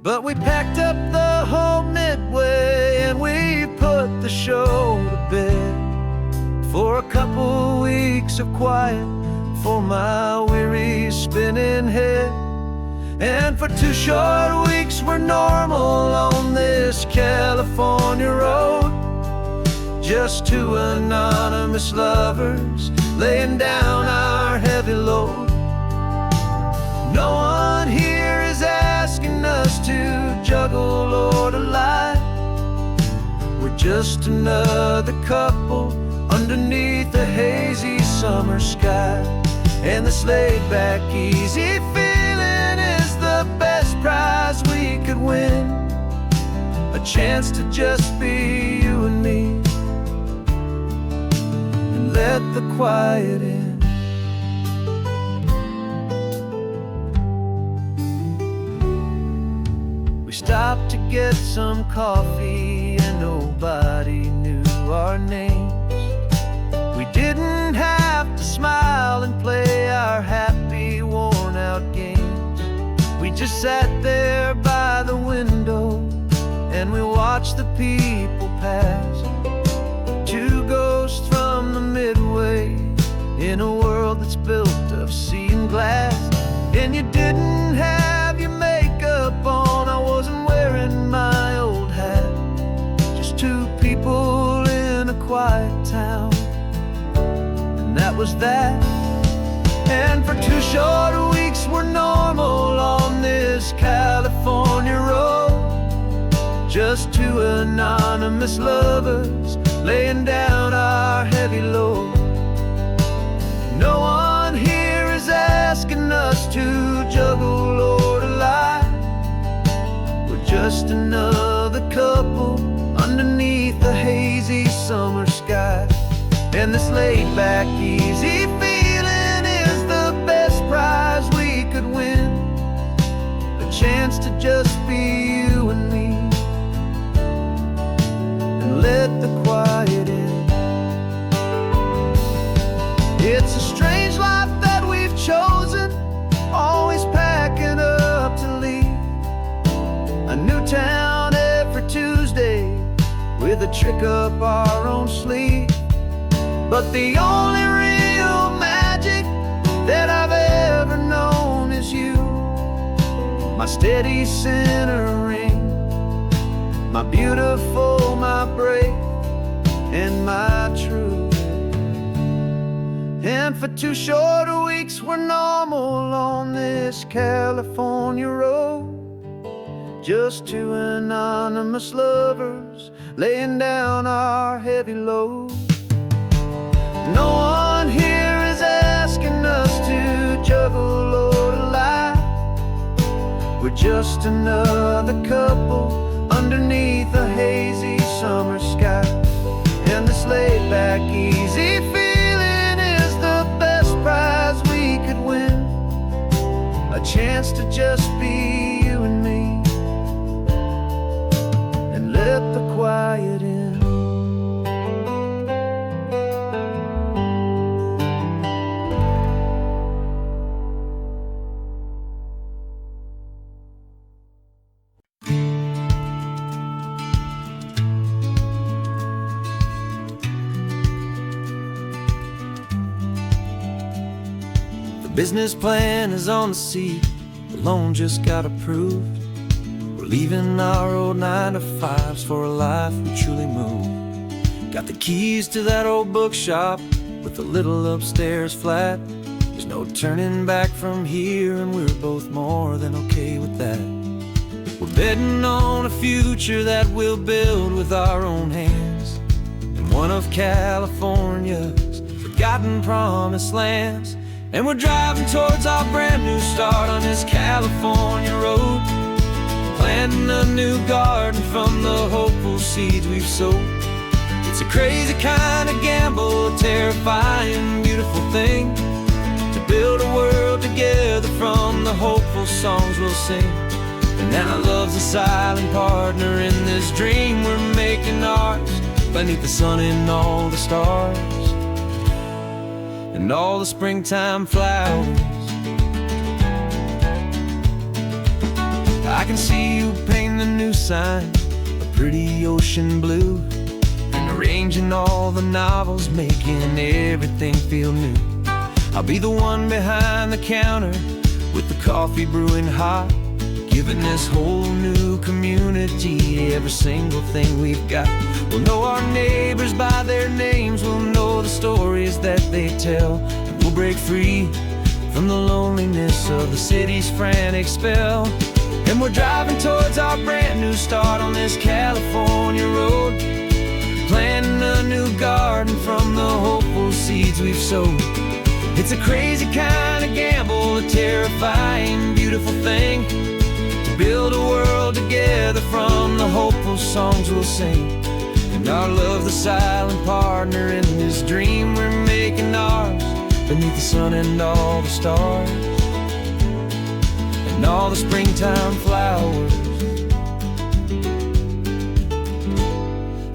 But we packed up the whole Midway and we put the show to bed, for a couple weeks of quiet for my weary spinning head. And for 2 short weeks we're normal on this California road, just 2 anonymous lovers laying down our heavy load. No one here is asking us to juggle or to lie, we're just another couple underneath the hazy summer sky. And this laid-back, easy feeling is the best prize we could win, a chance to just be you and me, and let the quiet in. We stopped to get some coffee and nobody knew our names. We didn't have to smile and play our happy, worn-out games. We just sat there by the window and we watched the people pass, 2 ghosts from the Midway in a world that's built of sea and glass. And you didn't have your makeup on, I wasn't wearing my old hat, just 2 people in a quiet town, that was that. And for 2 short weeks we're normal on this California road, just 2 anonymous lovers laying down our heavy load. No one here is asking us to juggle or to lie, we're just another couple underneath the hazy summer sky. And this laid-back, easy feeling is the best prize we could win, a chance to just be you and me, and let the quiet in. It's a strange life that we've chosen, always packing up to leave, a new town every Tuesday with a trick up our own sleeve. But the only real magic that I've ever known is you, my steady centering, my beautiful, my brave, and my true. And for 2 short weeks we're normal on this California road, just two anonymous lovers laying down our heavy load. No one here is asking us to juggle or to lie. We're just another couple underneath a hazy summer sky. And this laid back, easy feeling is the best prize we could win. A chance to just be you and me, and let the quiet in. Business plan is on the seat, the loan just got approved. We're leaving our old 9-to-5s for a life we truly move. Got the keys to that old bookshop with the little upstairs flat. There's no turning back from here, and we're both more than okay with that. We're betting on a future that we'll build with our own hands, in one of California's forgotten promised lands. And we're driving towards our brand new start on this California road, planting a new garden from the hopeful seeds we've sowed. It's a crazy kind of gamble, a terrifying, beautiful thing, to build a world together from the hopeful songs we'll sing. And now love's a silent partner in this dream we're making ours, beneath the sun and all the stars and all the springtime flowers. I can see you painting a new sign, a pretty ocean blue, and arranging all the novels, making everything feel new. I'll be the one behind the counter with the coffee brewing hot, giving this whole new community every single thing we've got. We'll know our neighbors by their names, we'll know the stories that they tell, and we'll break free from the loneliness of the city's frantic spell. And we're driving towards our brand new start on this California road, planting a new garden from the hopeful seeds we've sowed. It's a crazy kind of gamble, a terrifying, beautiful thing, to build a world together from the hopeful songs we'll sing. And our love's the silent partner in this dream we're making ours, beneath the sun and all the stars and all the springtime flowers.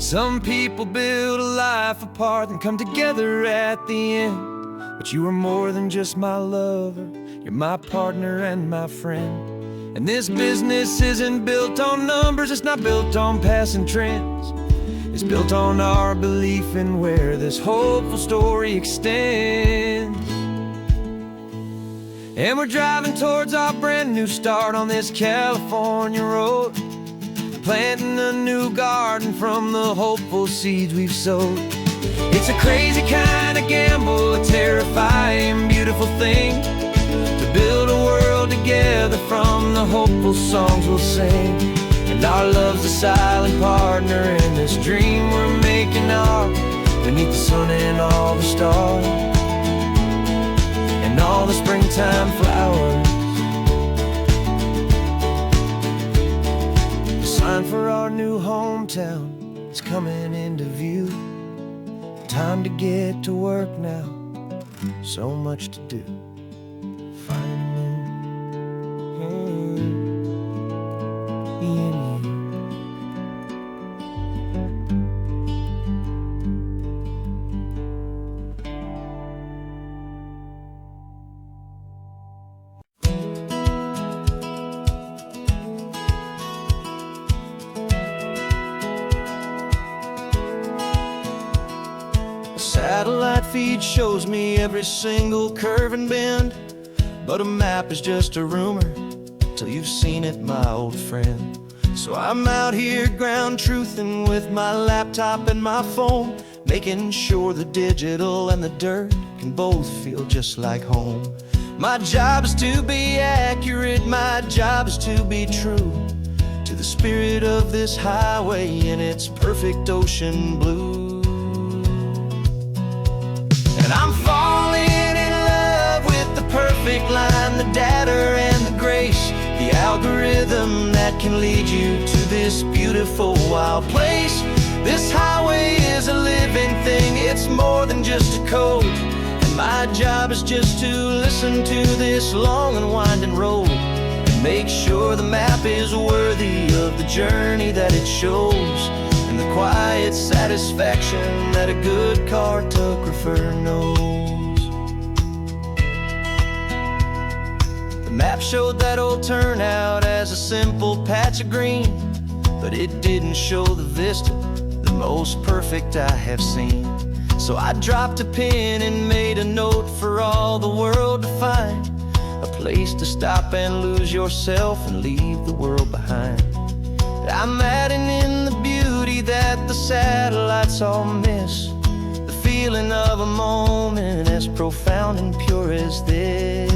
Some people build a life apart and come together at the end, but you are more than just my lover, you're my partner and my friend. And this business isn't built on numbers, it's not built on passing trends. It's built on our belief in where this hopeful story extends. And we're driving towards our brand new start on this California road, planting a new garden from the hopeful seeds we've sowed. It's a crazy kind of gamble, a terrifying, beautiful thing, to build a world together from the hopeful songs we'll sing. And our love's a silent partner in this dream we're making ours, beneath the sun and all the stars and all the springtime flowers. The sign for our new hometown is coming into view. Time to get to work now, so much to do. Satellite feed shows me every single curve and bend, but a map is just a rumor till you've seen it, my old friend. So I'm out here ground truthing with my laptop and my phone, making sure the digital and the dirt can both feel just like home. My job is to be accurate, my job is to be true, to the spirit of this highway in its perfect ocean blue. And I'm falling in love with the perfect line, the data and the grace, the algorithm that can lead you to this beautiful wild place. This highway is a living thing, it's more than just a code. And my job is just to listen to this long and winding road and make sure the map is worthy of the journey that it shows, and the quiet satisfaction that a good cartographer knows. The map showed that old turnout as a simple patch of green, but it didn't show the vista, the most perfect I have seen. So I dropped a pin and made a note for all the world to find, a place to stop and lose yourself and leave the world behind. I'm adding in the beauty that the satellites all miss, the feeling of a moment as profound and pure as this.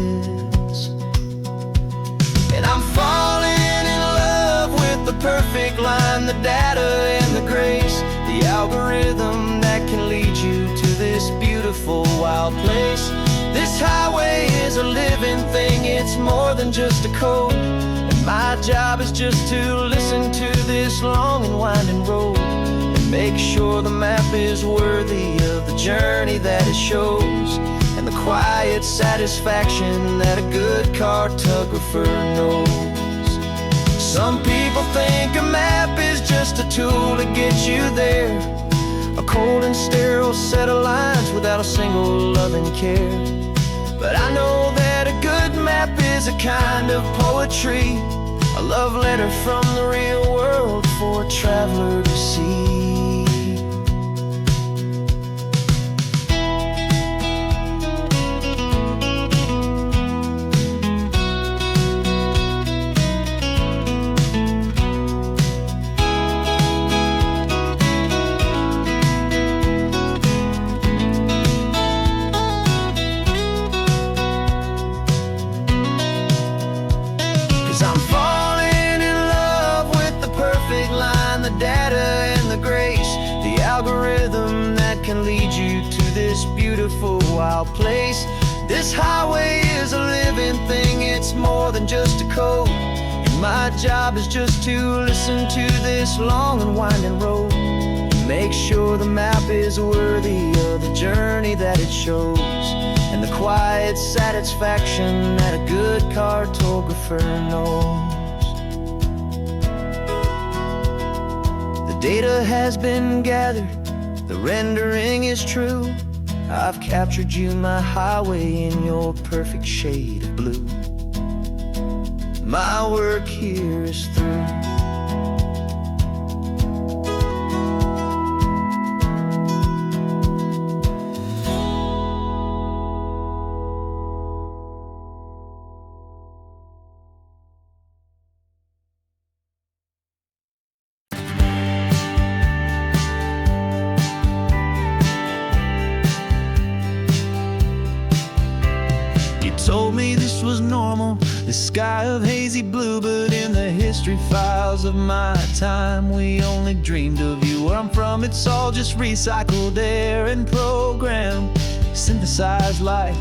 And I'm falling in love with the perfect line, the data and the grace, the algorithm that can lead you to this beautiful wild place. This highway is a living thing, it's more than just a code. And my job is just to listen to this long and winding road and make sure the map is worthy of the journey that it shows, and the quiet satisfaction that a good cartographer knows. Some people think a map is just a tool to get you there, a cold and sterile set of lines without a single loving care. But I know that a good map is a kind of poetry, a love letter from the real world for a traveler to see. I'm falling in love with the perfect line, the data and the grace, the algorithm that can lead you to this beautiful wild place. This highway is a living thing, it's more than just a code. And my job is just to listen to this long and winding road and make sure the map is worthy of the journey that it shows, and the quiet satisfaction that a good cartographer knows. The data has been gathered, the rendering is true. I've captured you, my highway, in your perfect shade of blue. My work here is through. Told me this was normal, the sky of hazy blue, but in the history files of my time, we only dreamed of you. Where I'm from, it's all just recycled air and programmed, synthesized light.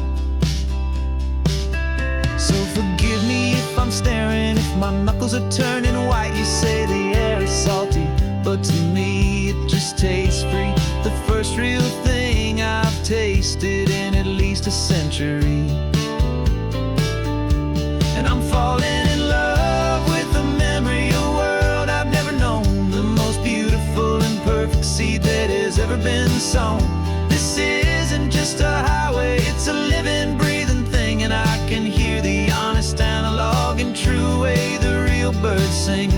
So forgive me if I'm staring, if my knuckles are turning white. You say the air is salty, but to me it just tastes free. The first real thing I've tasted in at least a century. And I'm falling in love with the memory of a world I've never known, the most beautiful and perfect seed that has ever been sown. This isn't just a highway, it's a living, breathing thing, and I can hear the honest, analog, and true way the real birds sing.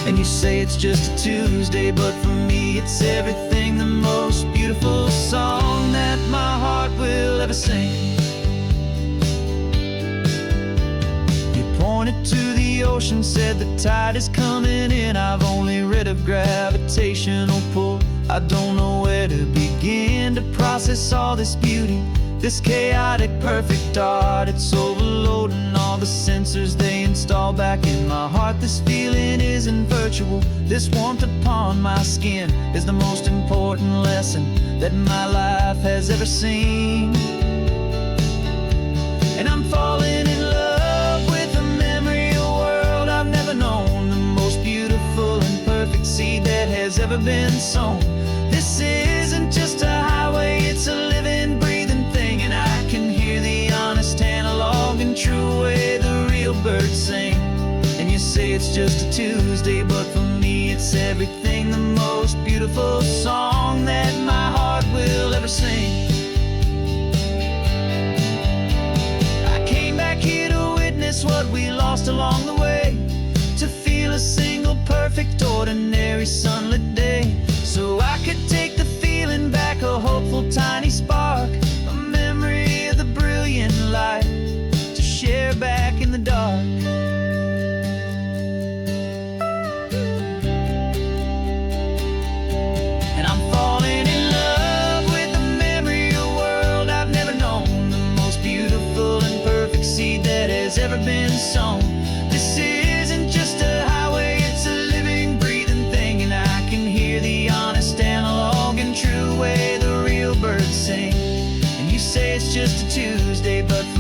And you say it's just a Tuesday, but for me it's everything, the most beautiful song that my heart will ever sing. Pointed to the ocean, said the tide is coming in. I've only read of gravitational pull, I don't know where to begin to process all this beauty. This chaotic, perfect art, it's overloading all the sensors they install back in my heart. This feeling isn't virtual. This warmth upon my skin is the most important lesson that my life has ever seen. And I'm falling in love with the memory of a world I've never known, the most beautiful and perfect seed that has ever been sown. This isn't just a highway, it's a living, breathing thing, and I can hear the honest analog and true way the real birds sing. And you say it's just a Tuesday, but for me it's everything, the most beautiful song that my heart will ever sing. I came back here to witness what we lost along the way, to feel a single perfect ordinary sunlit day, so I could take the feeling back, a hopeful tiny spark, a memory of the brilliant light to share back in the dark. And I'm falling in love with the memory of a world I've never known, the most beautiful and perfect seed that has ever been sown. This isn't just a highway, it's a living, breathing thing, and I can hear the honest analog and true way the real birds sing. And you say it's just a Tuesday, but for